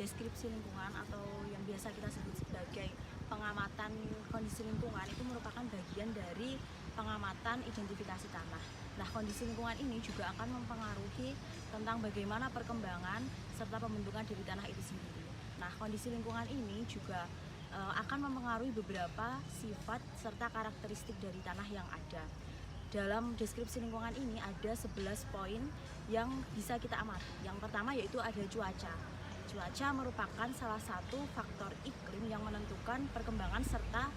deskripsi lingkungan atau yang biasa kita sebut sebagai pengamatan kondisi lingkungan itu merupakan bagian dari pengamatan identifikasi tanah. Nah, kondisi lingkungan ini juga akan mempengaruhi tentang bagaimana perkembangan serta pembentukan dari tanah itu sendiri. Nah, kondisi lingkungan ini juga akan mempengaruhi beberapa sifat serta karakteristik dari tanah yang ada. Dalam deskripsi lingkungan ini ada 11 poin yang bisa kita amati. Yang pertama yaitu ada cuaca. Cuaca merupakan salah satu faktor iklim yang menentukan perkembangan serta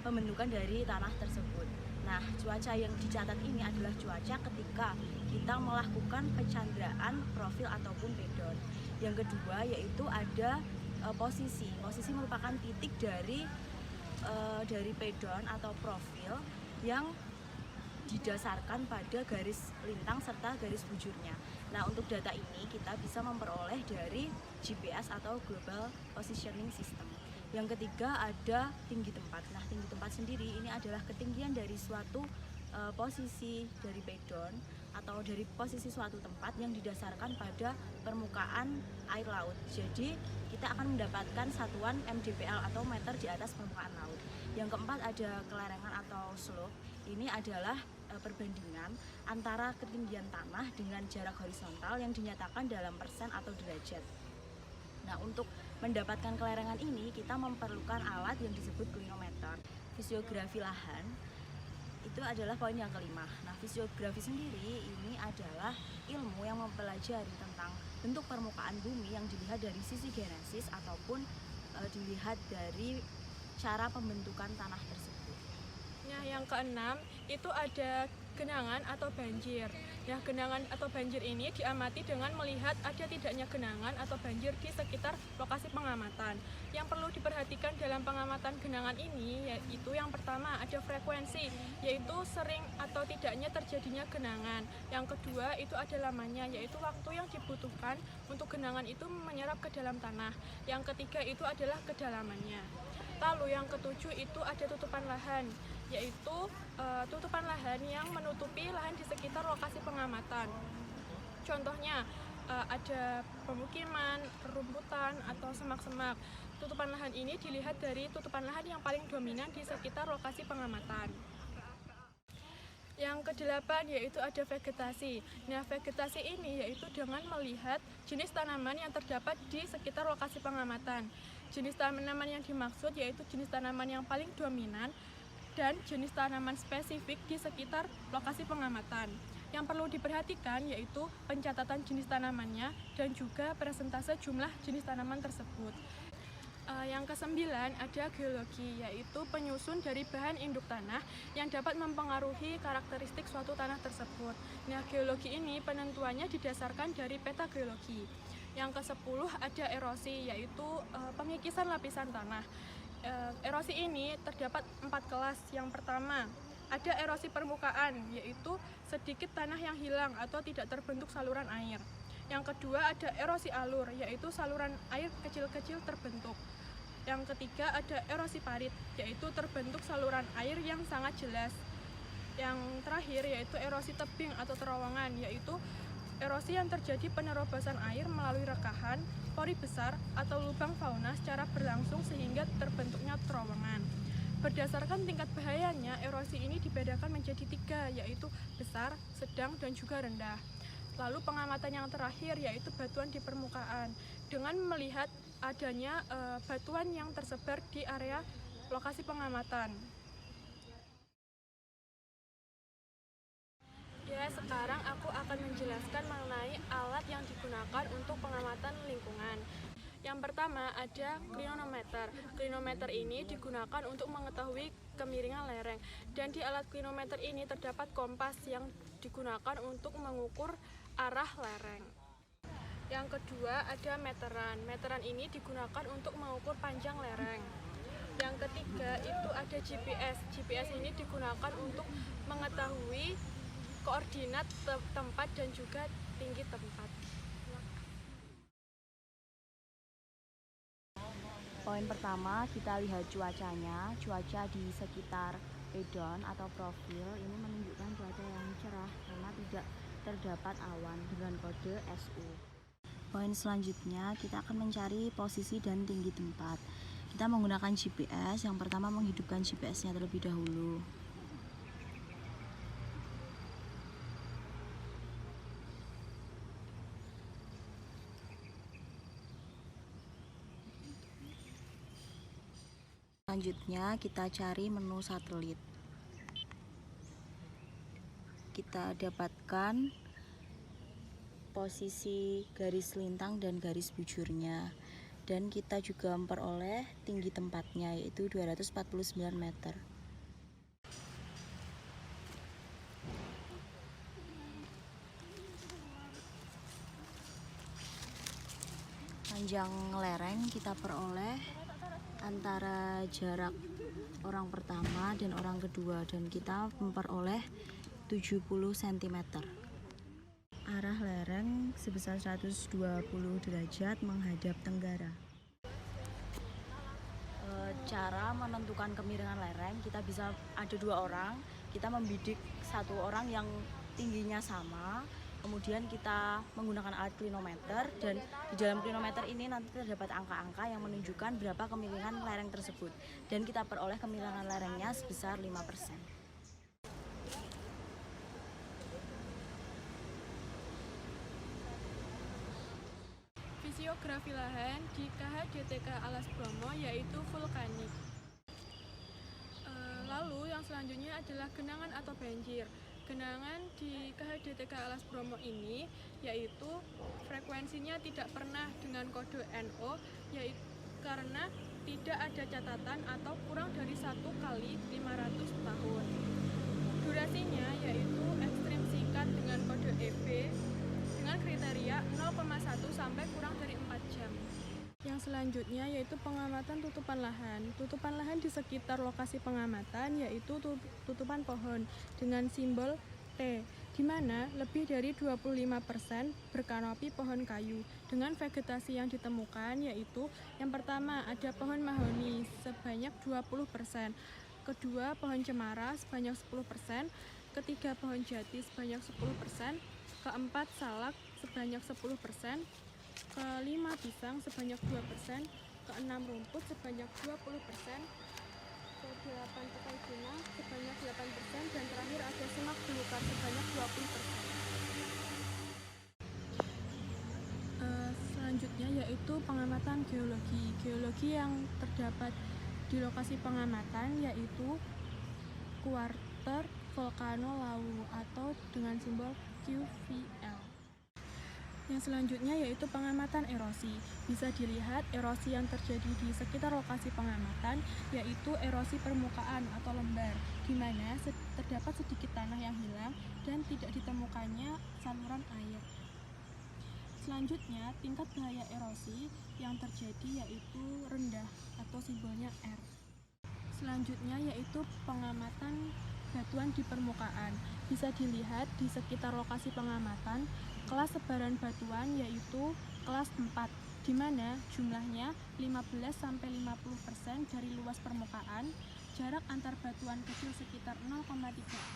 pembentukan dari tanah tersebut. Nah, cuaca yang dicatat ini adalah cuaca ketika kita melakukan pencandraan profil ataupun pedon. Yang kedua yaitu ada posisi. Posisi merupakan titik dari pedon atau profil yang didasarkan pada garis lintang serta garis bujurnya. Nah, untuk data ini kita bisa memperoleh dari GPS atau Global Positioning System. Yang ketiga ada tinggi tempat. Nah, tinggi tempat sendiri ini adalah ketinggian dari suatu posisi dari pedon atau dari posisi suatu tempat yang didasarkan pada permukaan air laut. Jadi kita akan mendapatkan satuan mdpl atau meter di atas permukaan laut. Yang keempat ada kelerengan atau slope. Ini adalah perbandingan antara ketinggian tanah dengan jarak horizontal yang dinyatakan dalam persen atau derajat. Nah, untuk mendapatkan kelerengan ini kita memerlukan alat yang disebut klinometer. Fisiografi lahan itu adalah poin yang kelima. Nah, fisiografi sendiri ini adalah ilmu yang mempelajari tentang bentuk permukaan bumi yang dilihat dari sisi genesis ataupun dilihat dari cara pembentukan tanah tersebut. Nah, yang keenam itu ada genangan atau banjir. Nah, genangan atau banjir ini diamati dengan melihat ada tidaknya genangan atau banjir di sekitar lokasi pengamatan. Yang perlu diperhatikan dalam pengamatan genangan ini yaitu yang pertama ada frekuensi, yaitu sering atau tidaknya terjadinya genangan. Yang kedua itu ada lamanya, yaitu waktu yang dibutuhkan untuk genangan itu menyerap ke dalam tanah. Yang ketiga itu adalah kedalamannya. Lalu yang ketujuh itu ada tutupan lahan, yaitu tutupan lahan yang menutupi lahan di sekitar lokasi pengamatan. Contohnya ada pemukiman, rumputan, atau semak-semak. Tutupan lahan ini dilihat dari tutupan lahan yang paling dominan di sekitar lokasi pengamatan. Yang kedelapan yaitu ada vegetasi. Nah, vegetasi ini yaitu dengan melihat jenis tanaman yang terdapat di sekitar lokasi pengamatan. Jenis tanaman yang dimaksud yaitu jenis tanaman yang paling dominan dan jenis tanaman spesifik di sekitar lokasi pengamatan. Yang perlu diperhatikan yaitu pencatatan jenis tanamannya dan juga persentase jumlah jenis tanaman tersebut. Yang kesembilan ada geologi, yaitu penyusun dari bahan induk tanah yang dapat mempengaruhi karakteristik suatu tanah tersebut. Nah, geologi ini penentuannya didasarkan dari peta geologi. Yang ke-10 ada erosi, yaitu pengikisan lapisan tanah. Erosi ini terdapat 4 kelas. Yang pertama, ada erosi permukaan, yaitu sedikit tanah yang hilang atau tidak terbentuk saluran air. Yang kedua ada erosi alur, yaitu saluran air kecil-kecil terbentuk. Yang ketiga ada erosi parit, yaitu terbentuk saluran air yang sangat jelas. Yang terakhir yaitu erosi tebing atau terowongan, yaitu erosi yang terjadi penerobosan air melalui rekahan, pori besar, atau lubang fauna secara berlangsung sehingga terbentuknya terowongan. Berdasarkan tingkat bahayanya, erosi ini dibedakan menjadi 3, yaitu besar, sedang, dan juga rendah. Lalu pengamatan yang terakhir yaitu batuan di permukaan, dengan melihat adanya batuan yang tersebar di area lokasi pengamatan. Ya, sekarang aku akan menjelaskan mengenai alat yang digunakan untuk pengamatan lingkungan. Yang pertama ada klinometer. Klinometer ini digunakan untuk mengetahui kemiringan lereng. Dan di alat klinometer ini terdapat kompas yang digunakan untuk mengukur arah lereng. Yang kedua ada meteran. Meteran ini digunakan untuk mengukur panjang lereng. Yang ketiga itu ada GPS. GPS ini digunakan untuk mengetahui koordinat tempat dan juga tinggi tempat. Poin pertama kita lihat cuacanya. Cuaca di sekitar pedon atau profil ini menunjukkan cuaca yang cerah karena tidak terdapat awan dengan kode SU. Poin selanjutnya kita akan mencari posisi dan tinggi tempat. Kita menggunakan GPS. Yang pertama menghidupkan GPS-nya terlebih dahulu. Selanjutnya kita cari menu satelit. Kita dapatkan posisi garis lintang dan garis bujurnya, dan kita juga memperoleh tinggi tempatnya yaitu 249 meter. Panjang lereng kita peroleh antara jarak orang pertama dan orang kedua, dan kita memperoleh 70 cm. Arah lereng sebesar 120 derajat menghadap tenggara. Cara menentukan kemiringan lereng, kita bisa ada 2 orang, kita membidik 1 orang yang tingginya sama, kemudian kita menggunakan alat klinometer, dan di dalam klinometer ini nanti terdapat angka-angka yang menunjukkan berapa kemiringan lereng tersebut, dan kita peroleh kemiringan lerengnya sebesar 5%. Fisiografi lahan di KHDTK Alas Bromo yaitu vulkanik. Lalu yang selanjutnya adalah genangan atau banjir. Genangan di KHDTK Alas Bromo ini yaitu frekuensinya tidak pernah dengan kode NO, yaitu karena tidak ada catatan atau kurang dari 1 kali 500 tahun. Durasinya yaitu ekstrim singkat dengan kode EB dengan kriteria 0,1 sampai kurang dari 4 jam. Yang selanjutnya yaitu pengamatan tutupan lahan. Tutupan lahan di sekitar lokasi pengamatan yaitu tutupan pohon dengan simbol T, di mana lebih dari 25% berkanopi pohon kayu. Dengan vegetasi yang ditemukan yaitu yang pertama ada pohon mahoni sebanyak 20%, kedua pohon cemara sebanyak 10%, ketiga pohon jati sebanyak 10%, keempat salak sebanyak 10%, kelima pisang sebanyak 2%, keenam rumput sebanyak 20%, ke-8 petai pinang sebanyak 8%, dan terakhir ada semak belukar sebanyak 20%. Selanjutnya yaitu pengamatan geologi. Geologi yang terdapat di lokasi pengamatan yaitu kuarter volcano lau atau dengan simbol QVL. Yang selanjutnya yaitu pengamatan erosi. Bisa dilihat erosi yang terjadi di sekitar lokasi pengamatan yaitu erosi permukaan atau lembar, di mana terdapat sedikit tanah yang hilang dan tidak ditemukannya saluran air. Selanjutnya tingkat bahaya erosi yang terjadi yaitu rendah atau simbolnya R. Selanjutnya yaitu pengamatan batuan di permukaan. Bisa dilihat di sekitar lokasi pengamatan kelas sebaran batuan yaitu kelas 4, di mana jumlahnya 15-50% dari luas permukaan, jarak antar batuan kecil sekitar 0,3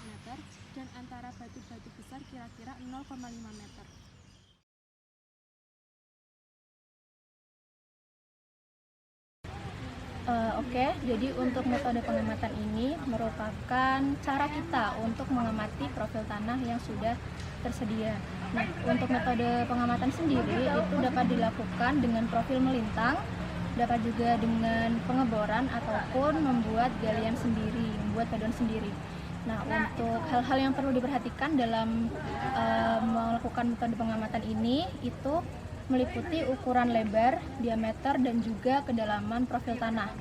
meter, dan antara batu-batu besar kira-kira 0,5 meter. Oke, jadi untuk metode pengamatan ini merupakan cara kita untuk mengamati profil tanah yang sudah tersedia. Nah, untuk metode pengamatan sendiri itu dapat dilakukan dengan profil melintang, dapat juga dengan pengeboran ataupun membuat galian sendiri, membuat batuan sendiri. Nah, untuk hal-hal yang perlu diperhatikan dalam melakukan metode pengamatan ini itu meliputi ukuran lebar, diameter, dan juga kedalaman profil tanah.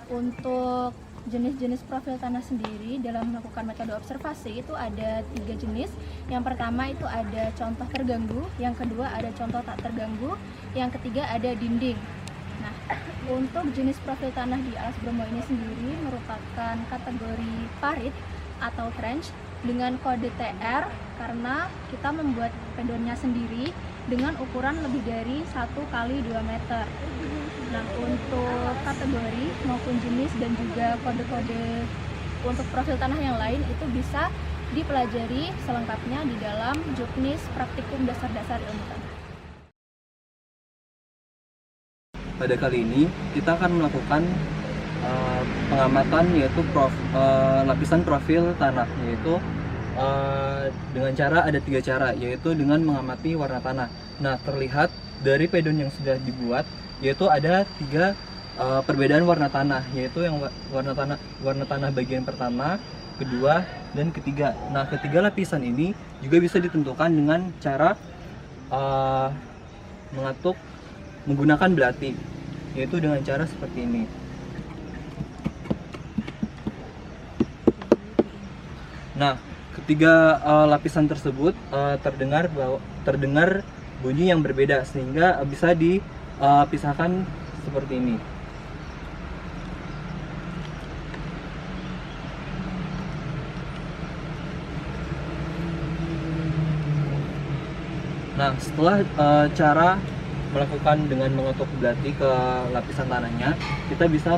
Untuk jenis-jenis profil tanah sendiri dalam melakukan metode observasi itu ada 3 jenis. Yang pertama itu ada contoh terganggu, yang kedua ada contoh tak terganggu, yang ketiga ada dinding. Nah, untuk jenis profil tanah di Alas Bromo ini sendiri merupakan kategori parit atau trench dengan kode TR karena kita membuat pedonnya sendiri dengan ukuran lebih dari 1 kali 2 meter. Nah, untuk kategori maupun jenis dan juga kode-kode untuk profil tanah yang lain itu bisa dipelajari selengkapnya di dalam Juknis Praktikum Dasar-Dasar Ilmu Tanah. pada kali ini kita akan melakukan pengamatan yaitu lapisan profil tanah, yaitu dengan cara ada 3 cara, yaitu dengan mengamati warna tanah. Nah, terlihat dari pedon yang sudah dibuat yaitu ada 3 perbedaan warna tanah, yaitu yang warna tanah bagian pertama, kedua, dan ketiga. Nah, ketiga lapisan ini juga bisa ditentukan dengan cara mengatuk menggunakan belati, yaitu dengan cara seperti ini. Nah, ketiga lapisan tersebut terdengar bunyi yang berbeda, sehingga bisa dipisahkan seperti ini. Nah, setelah cara melakukan dengan mengetuk belati ke lapisan tanahnya, kita bisa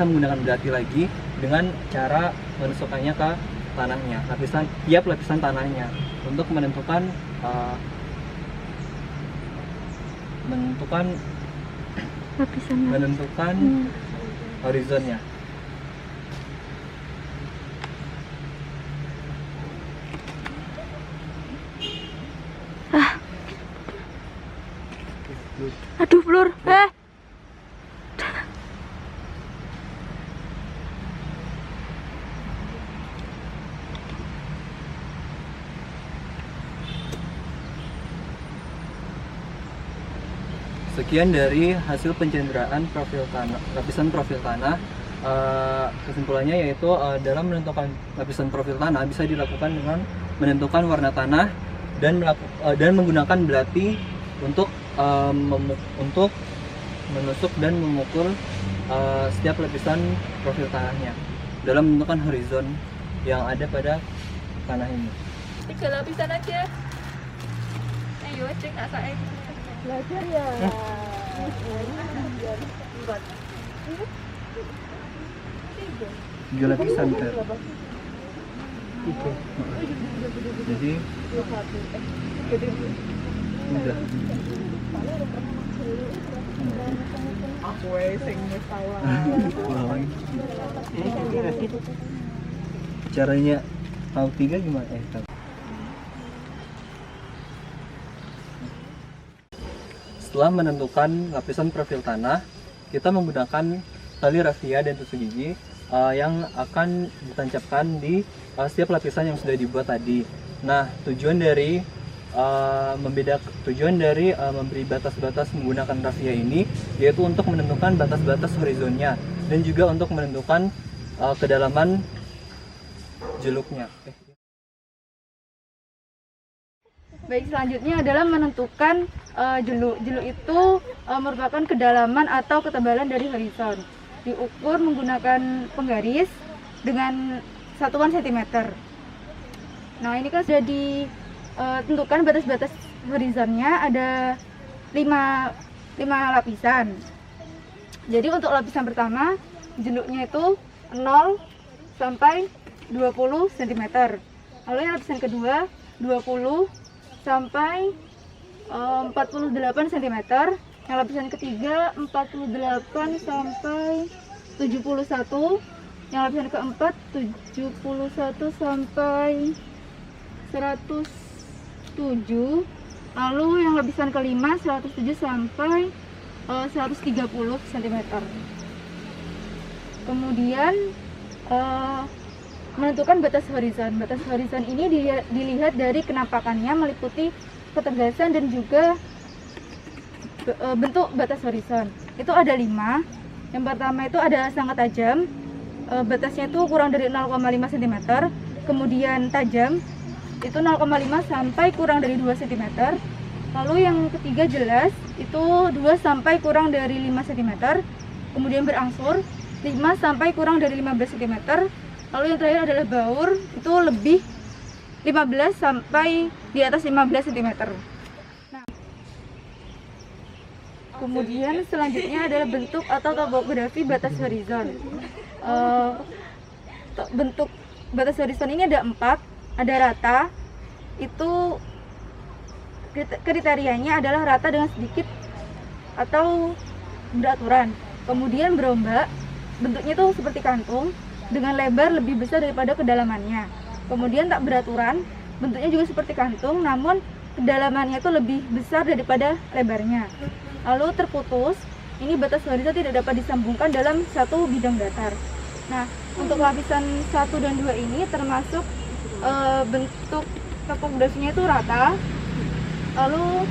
menggunakan belati lagi dengan cara menusukkannya ke tanahnya, tiap lapisan tanahnya, untuk menentukan horizonnya. Aduh, Flur. Sekian dari hasil pencenderaan lapisan profil tanah. Kesimpulannya yaitu dalam menentukan lapisan profil tanah bisa dilakukan dengan menentukan warna tanah dan menggunakan belati untuk menusuk dan memukul setiap lapisan profil tanahnya dalam menentukan horizon yang ada pada tanah ini. 3 lapisan aja. Ayo cek asain. Belajar ya. 3 lapisan kan? Jadi udah. Aku sing salah. Caranya tahu 3 gimana? Setelah menentukan lapisan profil tanah, kita menggunakan tali rafia dan tusuk gigi yang akan ditancapkan di setiap lapisan yang sudah dibuat tadi. Nah, tujuan dari memberi batas-batas menggunakan rafia ini yaitu untuk menentukan batas-batas horizonnya dan juga untuk menentukan kedalaman jeluknya. Baik, selanjutnya adalah menentukan jeluk. Jeluk itu merupakan kedalaman atau ketebalan dari horizon. Diukur menggunakan penggaris dengan satuan sentimeter. Nah, ini kan sudah ditentukan batas-batas horizonnya ada 5 lapisan. Jadi untuk lapisan pertama jeluknya itu 0 sampai 20 cm. Lalu yang lapisan kedua 20 sampai 48 cm. Yang lapisan ketiga 48 sampai 71. Yang lapisan keempat 71 sampai 107. Lalu yang lapisan kelima 107 sampai 130 cm. Kemudian menentukan batas horizon. Batas horizon ini dilihat dari kenampakannya meliputi ketegasan dan juga bentuk batas horizon. Itu ada 5. Yang pertama itu ada sangat tajam. Batasnya itu kurang dari 0,5 cm. Kemudian tajam itu 0,5 sampai kurang dari 2 cm. Lalu yang ketiga jelas itu 2 sampai kurang dari 5 cm. Kemudian berangsur 5 sampai kurang dari 15 cm. Lalu yang terakhir adalah baur, itu lebih 15 sampai di atas 15 cm. Nah, kemudian selanjutnya adalah bentuk atau topografi batas horizon. Bentuk batas horizon ini ada 4, ada rata. Itu kriterianya adalah rata dengan sedikit atau beraturan. Kemudian berombak, bentuknya itu seperti kantung dengan lebar lebih besar daripada kedalamannya. Kemudian tak beraturan, bentuknya juga seperti kantung namun kedalamannya itu lebih besar daripada lebarnya. Lalu terputus, ini batas horizon tidak dapat disambungkan dalam satu bidang datar. Nah, untuk lapisan 1 dan 2 ini termasuk bentuk topografisnya itu rata. Lalu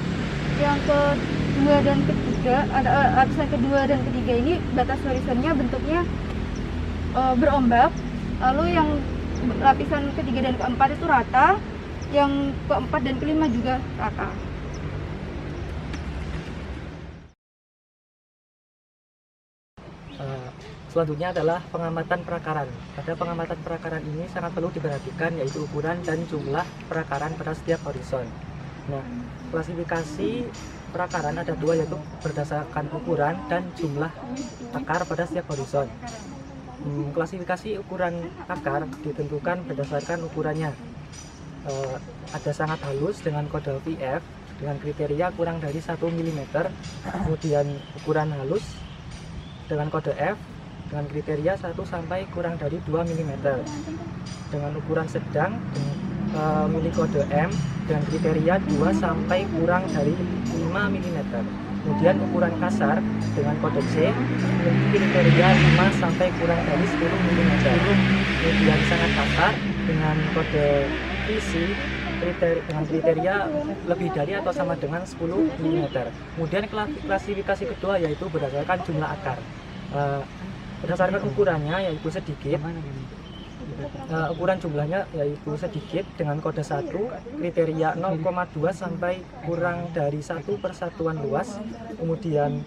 yang kedua dan ketiga, lapisan kedua dan ketiga ini batas horizonnya bentuknya berombak. Lalu yang lapisan ketiga dan keempat itu rata, yang keempat dan kelima juga rata. Selanjutnya adalah pengamatan perakaran. Pada pengamatan perakaran ini sangat perlu diperhatikan yaitu ukuran dan jumlah perakaran pada setiap horizon. Nah, klasifikasi perakaran ada dua, yaitu berdasarkan ukuran dan jumlah akar pada setiap horizon. Klasifikasi ukuran akar ditentukan berdasarkan ukurannya. Ada sangat halus dengan kode VF dengan kriteria kurang dari 1 mm, kemudian ukuran halus dengan kode F dengan kriteria 1 sampai kurang dari 2 mm, dengan ukuran sedang milik kode M dengan kriteria 2 sampai kurang dari 5 mm. Kemudian ukuran kasar dengan kode C memiliki kriteria 5 sampai kurang dari 10 mm. Kemudian sangat kasar dengan kode PC dengan kriteria lebih dari atau sama dengan 10 mm. Kemudian klasifikasi kedua yaitu berdasarkan jumlah akar. Berdasarkan ukurannya yaitu sedikit, ukuran jumlahnya yaitu sedikit dengan kode 1, kriteria 0,2 sampai kurang dari 1 persatuan luas. Kemudian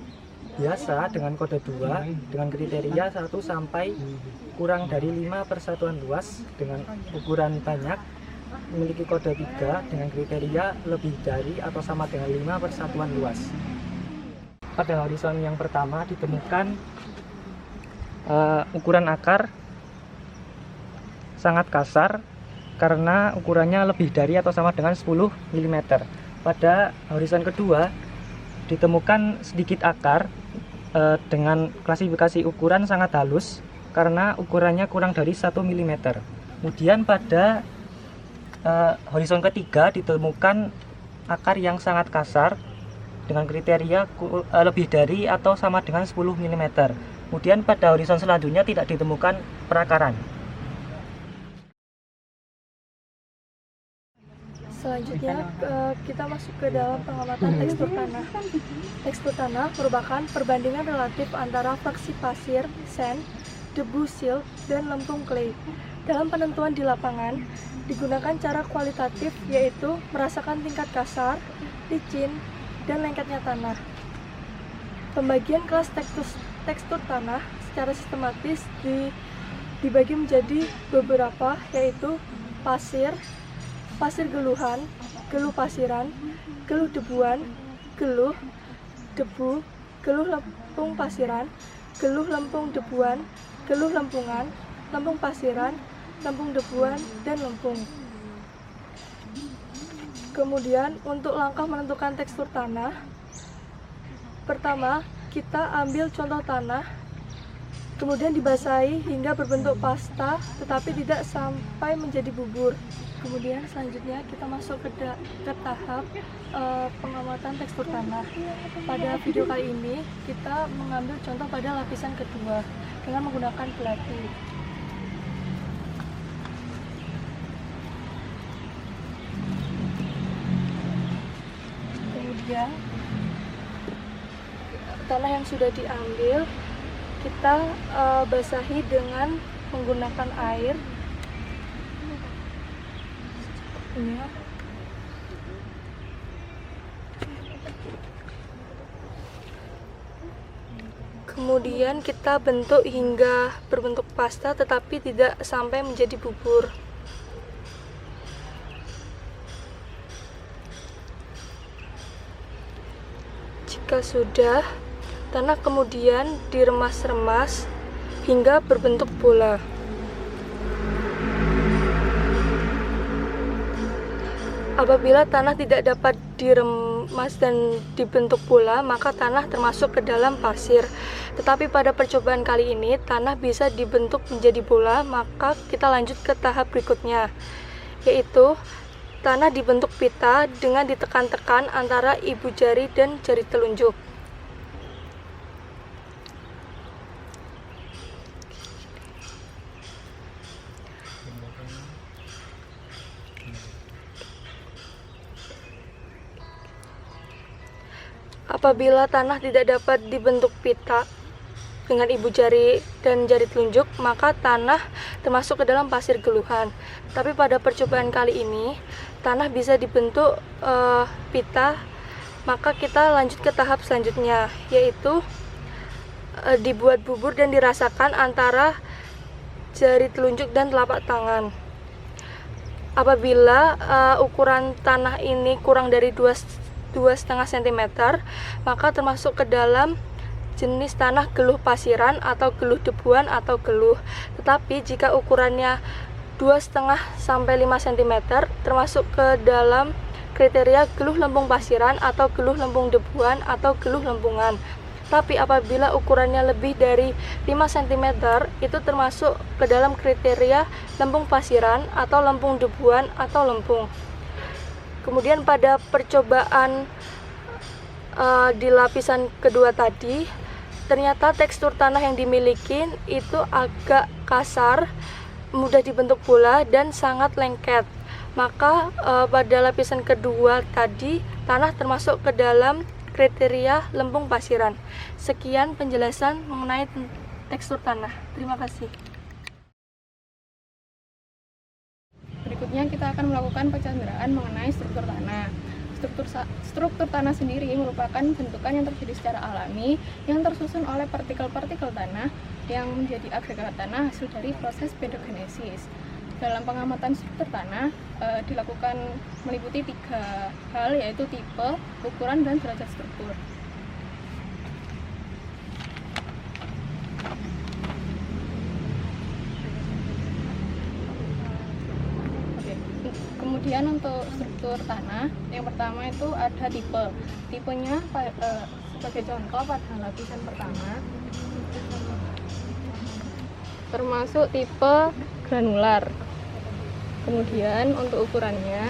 biasa dengan kode 2 dengan kriteria 1 sampai kurang dari 5 persatuan luas, dengan ukuran banyak memiliki kode 3 dengan kriteria lebih dari atau sama dengan 5 persatuan luas. Pada horizon yang pertama ditemukan ukuran akar sangat kasar karena ukurannya lebih dari atau sama dengan 10 mm. Pada horizon kedua ditemukan sedikit akar dengan klasifikasi ukuran sangat halus karena ukurannya kurang dari 1 mm. Kemudian pada horizon ketiga ditemukan akar yang sangat kasar dengan kriteria lebih dari atau sama dengan 10 mm. Kemudian pada horizon selanjutnya tidak ditemukan perakaran. Selanjutnya kita masuk ke dalam pengamatan tekstur tanah. Tekstur tanah merupakan perbandingan relatif antara fraksi pasir, sand, debu silt, dan lempung clay. Dalam penentuan di lapangan, digunakan cara kualitatif yaitu merasakan tingkat kasar, licin, dan lengketnya tanah. Pembagian kelas tekstur tanah secara sistematis dibagi menjadi beberapa, yaitu pasir, pasir geluhan, geluh pasiran, geluh debuan, geluh debu, geluh lempung pasiran, geluh lempung debuan, geluh lempungan, lempung pasiran, lempung debuan, dan lempung. Kemudian untuk langkah menentukan tekstur tanah, pertama kita ambil contoh tanah, kemudian dibasahi hingga berbentuk pasta tetapi tidak sampai menjadi bubur. Kemudian selanjutnya kita masuk ke tahap pengamatan tekstur tanah. Pada video kali ini kita mengambil contoh pada lapisan kedua dengan menggunakan belati. Kemudian tanah yang sudah diambil kita basahi dengan menggunakan air. Kemudian kita bentuk hingga berbentuk pasta tetapi tidak sampai menjadi bubur. Jika sudah, tanah kemudian diremas-remas hingga berbentuk bola. Apabila tanah tidak dapat dikemas dan dibentuk bola, maka tanah termasuk ke dalam pasir. Tetapi pada percobaan kali ini, tanah bisa dibentuk menjadi bola, maka kita lanjut ke tahap berikutnya, yaitu tanah dibentuk pita dengan ditekan-tekan antara ibu jari dan jari telunjuk. Apabila tanah tidak dapat dibentuk pita dengan ibu jari dan jari telunjuk, maka tanah termasuk ke dalam pasir geluhan. Tapi pada percobaan kali ini, tanah bisa dibentuk pita, maka kita lanjut ke tahap selanjutnya, yaitu dibuat bubur dan dirasakan antara jari telunjuk dan telapak tangan. Apabila ukuran tanah ini kurang dari 2,5 cm, maka termasuk ke dalam jenis tanah geluh pasiran atau geluh debuan atau geluh. Tetapi jika ukurannya 2,5 sampai 5 cm, termasuk ke dalam kriteria geluh lempung pasiran atau geluh lempung debuan atau geluh lempungan. Tapi apabila ukurannya lebih dari 5 cm, itu termasuk ke dalam kriteria lempung pasiran atau lempung debuan atau lempung. Kemudian pada percobaan di lapisan kedua tadi, ternyata tekstur tanah yang dimiliki itu agak kasar, mudah dibentuk bola, dan sangat lengket. Maka pada lapisan kedua tadi, tanah termasuk ke dalam kriteria lempung pasiran. Sekian penjelasan mengenai tekstur tanah. Terima kasih. Berikutnya kita akan melakukan pencanderaan mengenai struktur tanah. Struktur tanah sendiri merupakan bentukan yang terjadi secara alami yang tersusun oleh partikel-partikel tanah yang menjadi agregat tanah hasil dari proses pedogenesis. Dalam pengamatan struktur tanah dilakukan meliputi 3 hal, yaitu tipe, ukuran, dan derajat struktur. Kemudian untuk struktur tanah, yang pertama itu ada tipe. Tipenya sebagai contoh pada lapisan pertama termasuk tipe granular. Kemudian untuk ukurannya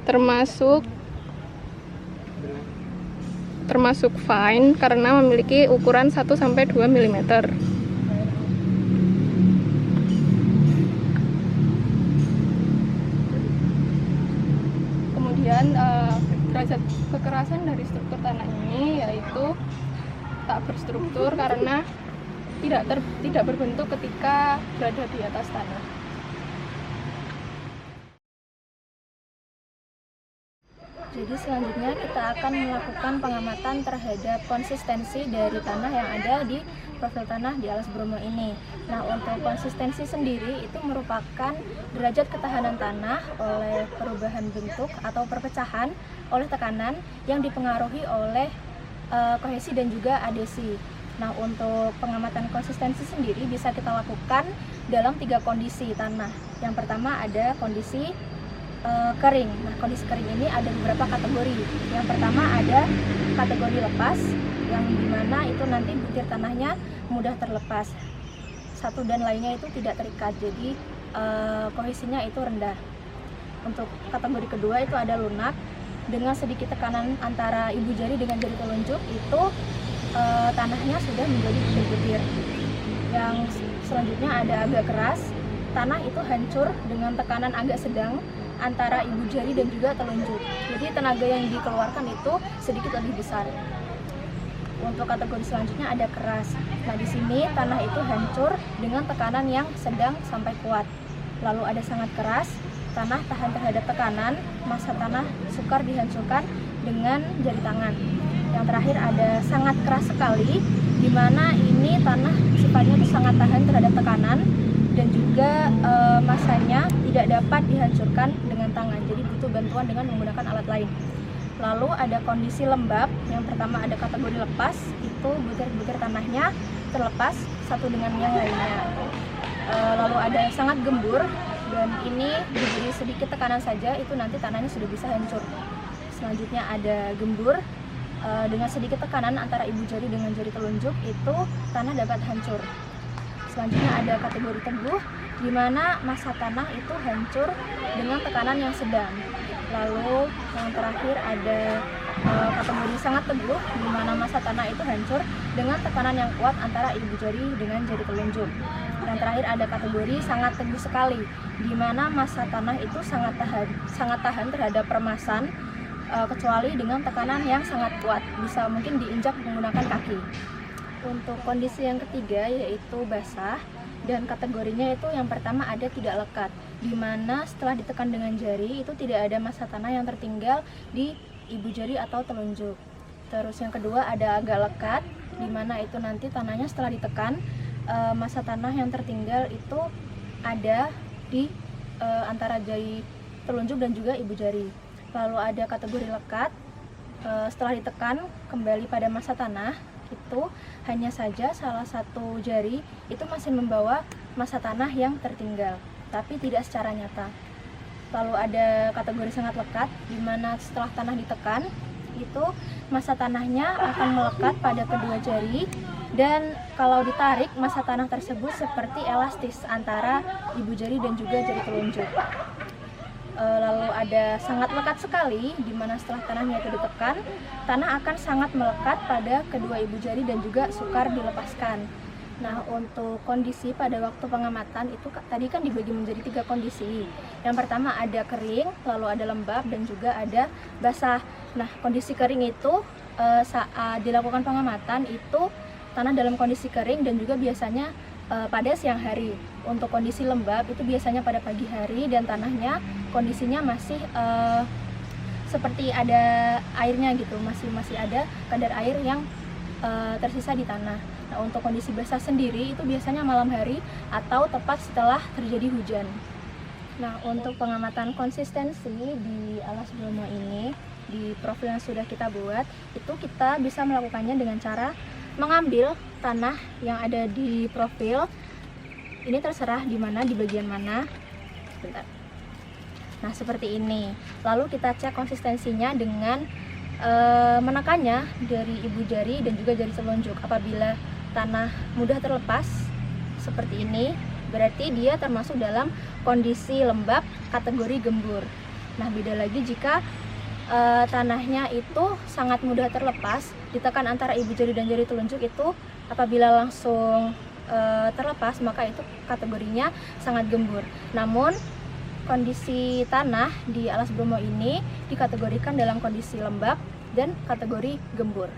termasuk fine karena memiliki ukuran 1-2 mm. Kemudian derajat kekerasan dari struktur tanah ini yaitu tak berstruktur karena tidak berbentuk ketika berada di atas tanah. Jadi selanjutnya kita akan melakukan pengamatan terhadap konsistensi dari tanah yang ada di profil tanah di alas Bromo ini. Nah, untuk konsistensi sendiri itu merupakan derajat ketahanan tanah oleh perubahan bentuk atau perpecahan oleh tekanan yang dipengaruhi oleh kohesi dan juga adhesi. Nah, untuk pengamatan konsistensi sendiri bisa kita lakukan dalam 3 kondisi tanah. Yang pertama ada kondisi kering. Nah, kondisi kering ini ada beberapa kategori. Yang pertama ada kategori lepas, yang dimana itu nanti butir tanahnya mudah terlepas. Satu dan lainnya itu tidak terikat, jadi kohesinya itu rendah. Untuk kategori kedua itu ada lunak, dengan sedikit tekanan antara ibu jari dengan jari telunjuk itu tanahnya sudah menjadi butir-butir. Yang selanjutnya ada agak keras, tanah itu hancur dengan tekanan agak sedang antara ibu jari dan juga telunjuk. Jadi tenaga yang dikeluarkan itu sedikit lebih besar. Untuk kategori selanjutnya ada keras. Nah, di sini tanah itu hancur dengan tekanan yang sedang sampai kuat. Lalu ada sangat keras, tanah tahan terhadap tekanan, massa tanah sukar dihancurkan dengan jari tangan. Yang terakhir ada sangat keras sekali, di mana ini tanah sifatnya itu sangat tahan terhadap tekanan dan juga massanya tidak dapat dihancurkan dengan tangan, jadi butuh bantuan dengan menggunakan alat lain. Lalu ada kondisi lembab, yang pertama ada kategori lepas, itu butir-butir tanahnya terlepas satu dengan yang lainnya. Lalu ada sangat gembur, Dan ini diberi sedikit tekanan saja itu nanti tanahnya sudah bisa hancur. Selanjutnya ada gembur. Dengan sedikit tekanan antara ibu jari dengan jari telunjuk itu tanah dapat hancur. Selanjutnya ada kategori teguh, di mana massa tanah itu hancur dengan tekanan yang sedang. Lalu yang terakhir ada kategori sangat teguh, di mana massa tanah itu hancur dengan tekanan yang kuat antara ibu jari dengan jari telunjuk. Yang terakhir ada kategori sangat teguh sekali, di mana massa tanah itu sangat tahan terhadap peremasan, kecuali dengan tekanan yang sangat kuat, bisa mungkin diinjak menggunakan kaki. Untuk kondisi yang ketiga yaitu basah, dan kategorinya itu yang pertama ada tidak lekat, di mana setelah ditekan dengan jari itu tidak ada massa tanah yang tertinggal di ibu jari atau telunjuk. Terus yang kedua ada agak lekat, di mana itu nanti tanahnya setelah ditekan massa tanah yang tertinggal itu ada di antara jari telunjuk dan juga ibu jari. Lalu ada kategori lekat, setelah ditekan kembali pada massa tanah itu hanya saja salah satu jari itu masih membawa massa tanah yang tertinggal, tapi tidak secara nyata. Lalu ada kategori sangat lekat, di mana setelah tanah ditekan itu massa tanahnya akan melekat pada kedua jari, dan kalau ditarik massa tanah tersebut seperti elastis antara ibu jari dan juga jari telunjuk. Lalu ada sangat lekat sekali, di mana setelah tanahnya itu ditekan, tanah akan sangat melekat pada kedua ibu jari dan juga sukar dilepaskan. Nah, untuk kondisi pada waktu pengamatan itu tadi kan dibagi menjadi 3 kondisi. Yang pertama ada kering, lalu ada lembab, dan juga ada basah. Nah, kondisi kering itu saat dilakukan pengamatan itu tanah dalam kondisi kering dan juga biasanya pada siang hari. Untuk kondisi lembab itu biasanya pada pagi hari dan tanahnya kondisinya masih seperti ada airnya gitu, masih ada kadar air yang tersisa di tanah. Nah, untuk kondisi basah sendiri itu biasanya malam hari atau tepat setelah terjadi hujan. Nah, untuk pengamatan konsistensi di Alas Bromo ini, di profil yang sudah kita buat, itu kita bisa melakukannya dengan cara mengambil tanah yang ada di profil. Ini terserah di mana, di bagian mana. Bentar. Nah, seperti ini. Lalu kita cek konsistensinya dengan menekannya dari ibu jari dan juga jari telunjuk. Apabila tanah mudah terlepas seperti ini, berarti dia termasuk dalam kondisi lembab kategori gembur. Nah, beda lagi jika tanahnya itu sangat mudah terlepas, ditekan antara ibu jari dan jari telunjuk itu apabila langsung terlepas, maka itu kategorinya sangat gembur. Namun kondisi tanah di Alas Bromo ini dikategorikan dalam kondisi lembab dan kategori gembur.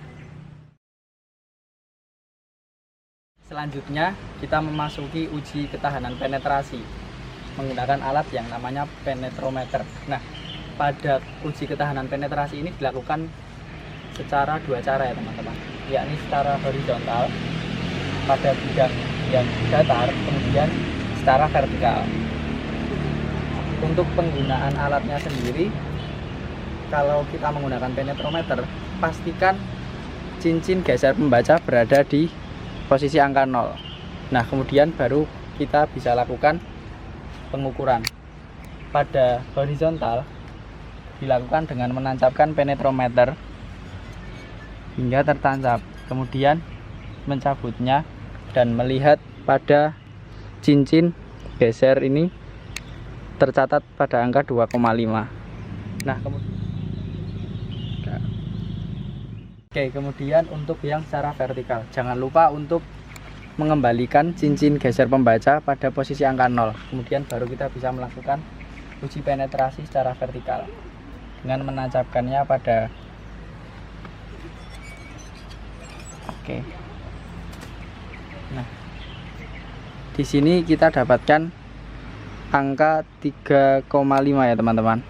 Selanjutnya kita memasuki uji ketahanan penetrasi menggunakan alat yang namanya penetrometer. Nah, pada uji ketahanan penetrasi ini dilakukan secara 2 cara ya teman-teman, yakni secara horizontal pada bidang yang datar, kemudian secara vertikal. Untuk penggunaan alatnya sendiri, kalau kita menggunakan penetrometer, pastikan cincin geser pembaca berada di posisi angka 0. Nah, kemudian baru kita bisa lakukan pengukuran. Pada horizontal dilakukan dengan menancapkan penetrometer hingga tertancap, kemudian mencabutnya dan melihat pada cincin geser ini tercatat pada angka 2,5. Nah, kemudian untuk yang secara vertikal, jangan lupa untuk mengembalikan cincin geser pembaca pada posisi angka 0. Kemudian baru kita bisa melakukan uji penetrasi secara vertikal dengan menancapkannya pada Nah, di sini kita dapatkan angka 3,5 ya teman-teman.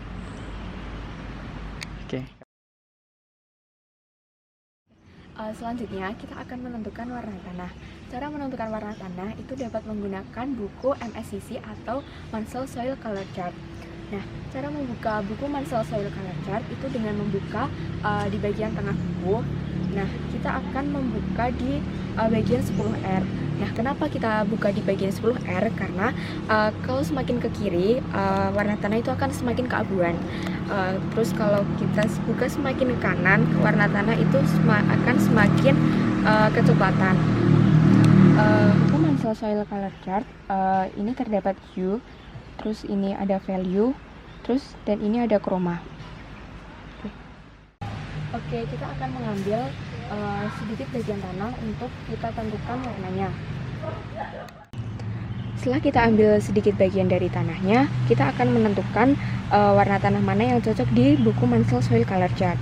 Selanjutnya kita akan menentukan warna tanah. Cara menentukan warna tanah itu dapat menggunakan buku MSCC atau Mansell Soil Color Chart. Nah, cara membuka buku Mansell Soil Color Chart itu dengan membuka di bagian tengah buku. Nah, kita akan membuka di bagian 10R. Nah, kenapa kita buka di bagian 10R? Karena kalau semakin ke kiri, warna tanah itu akan semakin keabuan. Terus kalau kita buka semakin ke kanan, warna tanah itu akan semakin kecoklatan. Buku Mansell Soil Color Chart ini terdapat hue, terus ini ada value, terus dan ini ada chroma. Oke, kita akan mengambil sedikit bagian tanah untuk kita tentukan warnanya. Setelah kita ambil sedikit bagian dari tanahnya, kita akan menentukan warna tanah mana yang cocok di buku Mansell Soil Color Chart.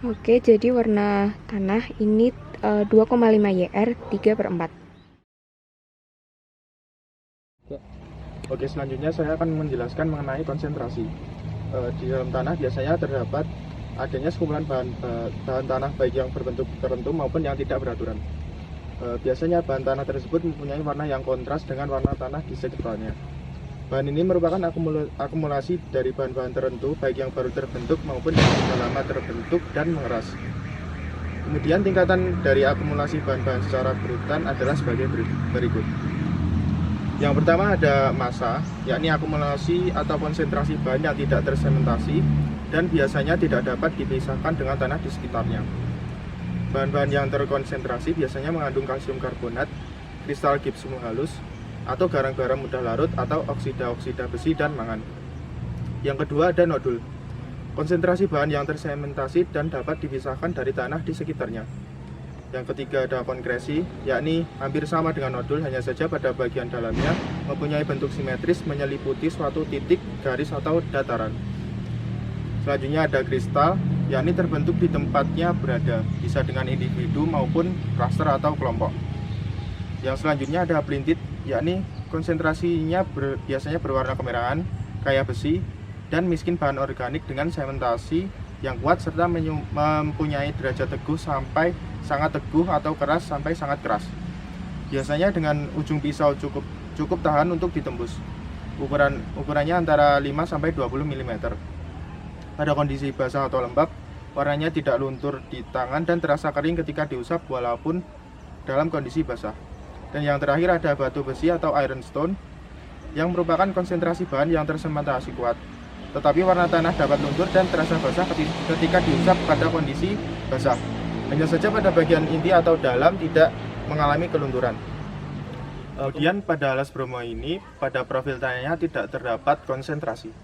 Oke, jadi warna tanah ini 2,5 YR 3/4. Oke, selanjutnya saya akan menjelaskan mengenai konsentrasi. Di dalam tanah biasanya terdapat adanya sekumpulan bahan tanah baik yang berbentuk tertentu maupun yang tidak beraturan. Biasanya bahan tanah tersebut mempunyai warna yang kontras dengan warna tanah di sekitarnya. Bahan ini merupakan akumulasi dari bahan-bahan tertentu baik yang baru terbentuk maupun yang sudah lama terbentuk dan mengeras. Kemudian tingkatan dari akumulasi bahan-bahan secara berurutan adalah sebagai berikut. Yang pertama ada massa, yakni akumulasi atau konsentrasi bahan yang tidak tersementasi dan biasanya tidak dapat dipisahkan dengan tanah di sekitarnya. Bahan-bahan yang terkonsentrasi biasanya mengandung kalsium karbonat, kristal gipsum halus, atau garam-garam mudah larut atau oksida-oksida besi dan mangan. Yang kedua ada nodul, konsentrasi bahan yang tersementasi dan dapat dipisahkan dari tanah di sekitarnya. Yang ketiga ada konkresi, yakni hampir sama dengan nodul, hanya saja pada bagian dalamnya mempunyai bentuk simetris menyeliputi suatu titik, garis atau dataran. Selanjutnya ada kristal, yakni terbentuk di tempatnya berada, bisa dengan individu maupun klaster atau kelompok. Yang selanjutnya ada plintit, yakni konsentrasinya biasanya berwarna kemerahan, kaya besi, dan miskin bahan organik dengan sementasi yang kuat serta mempunyai derajat teguh sampai sangat teguh atau keras sampai sangat keras. Biasanya dengan ujung pisau cukup tahan untuk ditembus. Ukurannya antara 5 sampai 20 mm. Pada kondisi basah atau lembab, warnanya tidak luntur di tangan dan terasa kering ketika diusap walaupun dalam kondisi basah. Dan yang terakhir ada batu besi atau ironstone yang merupakan konsentrasi bahan yang tersementasi kuat. Tetapi warna tanah dapat luntur dan terasa basah ketika diusap pada kondisi basah. Hanya saja pada bagian inti atau dalam tidak mengalami kelunturan. Kemudian pada alas bromo ini, pada profil tanahnya tidak terdapat konsentrasi.